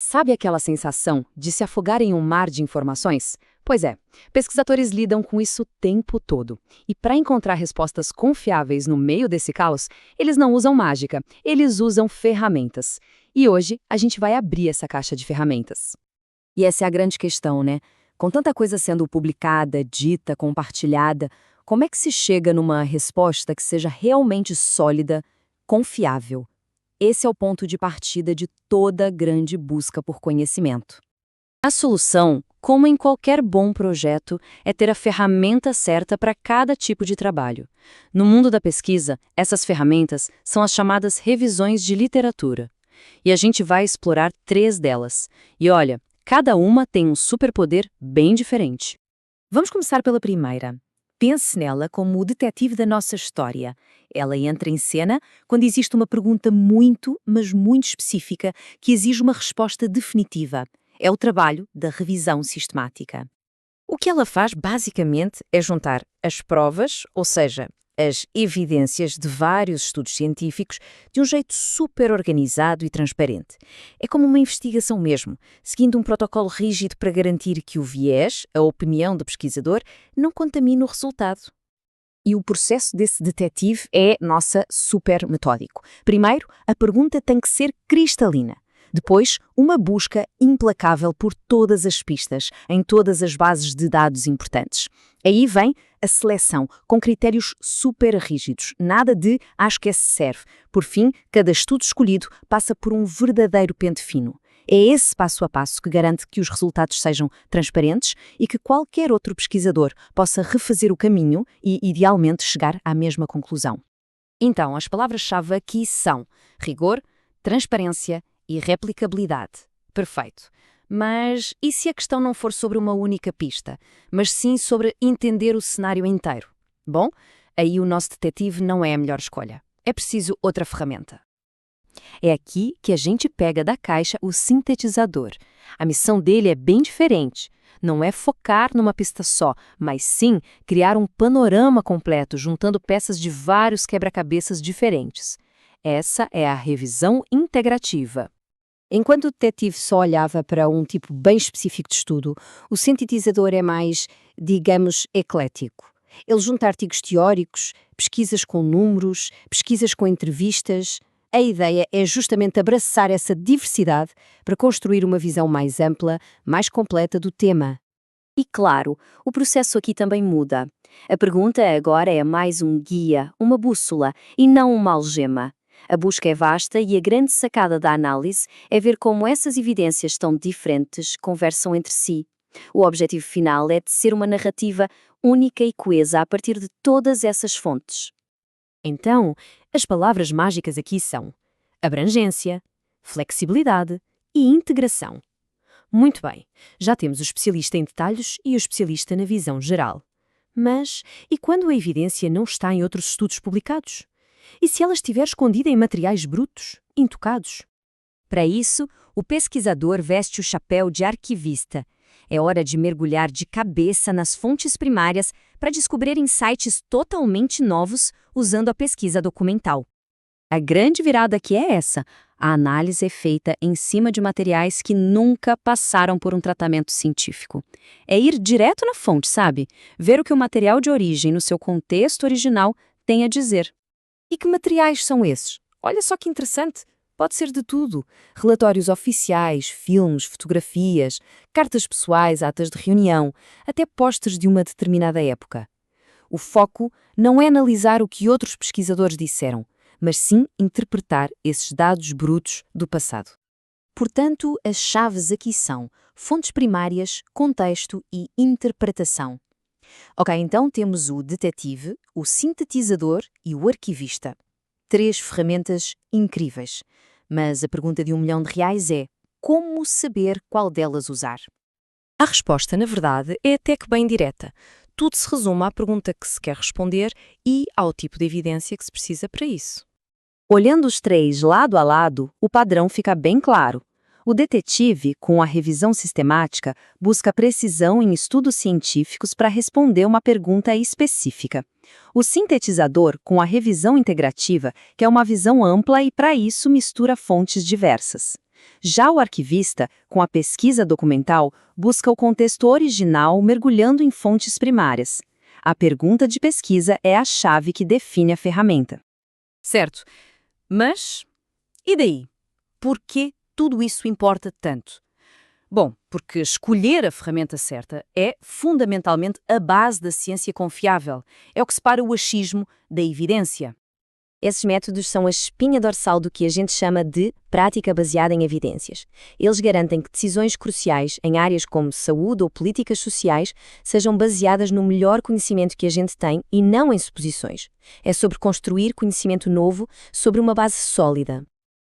Sabe aquela sensação de se afogar em um mar de informações? Pois é, pesquisadores lidam com isso o tempo todo. E para encontrar respostas confiáveis no meio desse caos, eles não usam mágica, eles usam ferramentas. E hoje a gente vai abrir essa caixa de ferramentas. E essa é a grande questão, né? Com tanta coisa sendo publicada, dita, compartilhada, como é que se chega numa resposta que seja realmente sólida, confiável? Esse é o ponto de partida de toda grande busca por conhecimento. A solução, como em qualquer bom projeto, é ter a ferramenta certa para cada tipo de trabalho. No mundo da pesquisa, essas ferramentas são as chamadas revisões de literatura. E a gente vai explorar 3 delas. E olha, cada uma tem um superpoder bem diferente. Vamos começar pela primeira. Pense nela como o detetive da nossa história. Ela entra em cena quando existe uma pergunta muito, mas muito específica que exige uma resposta definitiva. É o trabalho da revisão sistemática. O que ela faz, basicamente, é juntar as provas, ou seja, as evidências de vários estudos científicos, de um jeito super organizado e transparente. É como uma investigação mesmo, seguindo um protocolo rígido para garantir que o viés, a opinião do pesquisador, não contamine o resultado. E o processo desse detetive é, super metódico. Primeiro, a pergunta tem que ser cristalina. Depois, uma busca implacável por todas as pistas, em todas as bases de dados importantes. Aí vem a seleção, com critérios super rígidos. Nada de acho que esse serve. Por fim, cada estudo escolhido passa por um verdadeiro pente fino. É esse passo a passo que garante que os resultados sejam transparentes e que qualquer outro pesquisador possa refazer o caminho e, idealmente, chegar à mesma conclusão. Então, as palavras-chave aqui são rigor, transparência e replicabilidade. Perfeito. Mas e se a questão não for sobre uma única pista, mas sim sobre entender o cenário inteiro? Bom, aí o nosso detetive não é a melhor escolha. É preciso outra ferramenta. É aqui que a gente pega da caixa o sintetizador. A missão dele é bem diferente. Não é focar numa pista só, mas sim criar um panorama completo, juntando peças de vários quebra-cabeças diferentes. Essa é a revisão integrativa. Enquanto o detetive só olhava para um tipo bem específico de estudo, o sintetizador é mais, digamos, eclético. Ele junta artigos teóricos, pesquisas com números, pesquisas com entrevistas. A ideia é justamente abraçar essa diversidade para construir uma visão mais ampla, mais completa do tema. E claro, o processo aqui também muda. A pergunta agora é mais um guia, uma bússola, e não uma algema. A busca é vasta e a grande sacada da análise é ver como essas evidências tão diferentes conversam entre si. O objetivo final é de ser uma narrativa única e coesa a partir de todas essas fontes. Então, as palavras mágicas aqui são abrangência, flexibilidade e integração. Muito bem, já temos o especialista em detalhes e o especialista na visão geral. Mas, e quando a evidência não está em outros estudos publicados? E se ela estiver escondida em materiais brutos, intocados? Para isso, o pesquisador veste o chapéu de arquivista. É hora de mergulhar de cabeça nas fontes primárias para descobrir insights totalmente novos usando a pesquisa documental. A grande virada aqui é essa. A análise é feita em cima de materiais que nunca passaram por um tratamento científico. É ir direto na fonte, sabe? Ver o que o material de origem, no seu contexto original, tem a dizer. E que materiais são esses? Olha só que interessante. Pode ser de tudo. Relatórios oficiais, filmes, fotografias, cartas pessoais, atas de reunião, até pósteres de uma determinada época. O foco não é analisar o que outros pesquisadores disseram, mas sim interpretar esses dados brutos do passado. Portanto, as chaves aqui são fontes primárias, contexto e interpretação. Ok, então temos o detetive, o sintetizador e o arquivista. 3 ferramentas incríveis. Mas a pergunta de R$1 milhão é: como saber qual delas usar? A resposta, na verdade, é até que bem direta. Tudo se resume à pergunta que se quer responder e ao tipo de evidência que se precisa para isso. Olhando os 3 lado a lado, o padrão fica bem claro. O detetive, com a revisão sistemática, busca precisão em estudos científicos para responder uma pergunta específica. O sintetizador, com a revisão integrativa, quer uma visão ampla e, para isso, mistura fontes diversas. Já o arquivista, com a pesquisa documental, busca o contexto original mergulhando em fontes primárias. A pergunta de pesquisa é a chave que define a ferramenta. Certo. Mas, e daí? Por que tudo isso importa tanto? Bom, porque escolher a ferramenta certa é fundamentalmente a base da ciência confiável. É o que separa o achismo da evidência. Esses métodos são a espinha dorsal do que a gente chama de prática baseada em evidências. Eles garantem que decisões cruciais em áreas como saúde ou políticas sociais sejam baseadas no melhor conhecimento que a gente tem e não em suposições. É sobre construir conhecimento novo sobre uma base sólida.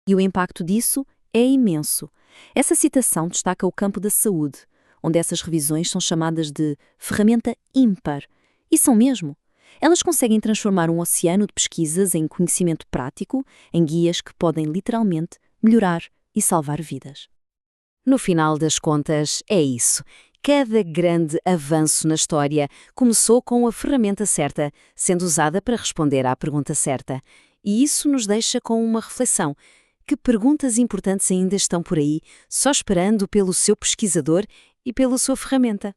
E o impacto disso é imenso. Essa citação destaca o campo da saúde, onde essas revisões são chamadas de ferramenta ímpar. E são mesmo. Elas conseguem transformar um oceano de pesquisas em conhecimento prático, em guias que podem literalmente melhorar e salvar vidas. No final das contas, é isso. Cada grande avanço na história começou com a ferramenta certa, sendo usada para responder à pergunta certa. E isso nos deixa com uma reflexão. Que perguntas importantes ainda estão por aí, só esperando pelo seu pesquisador e pela sua ferramenta?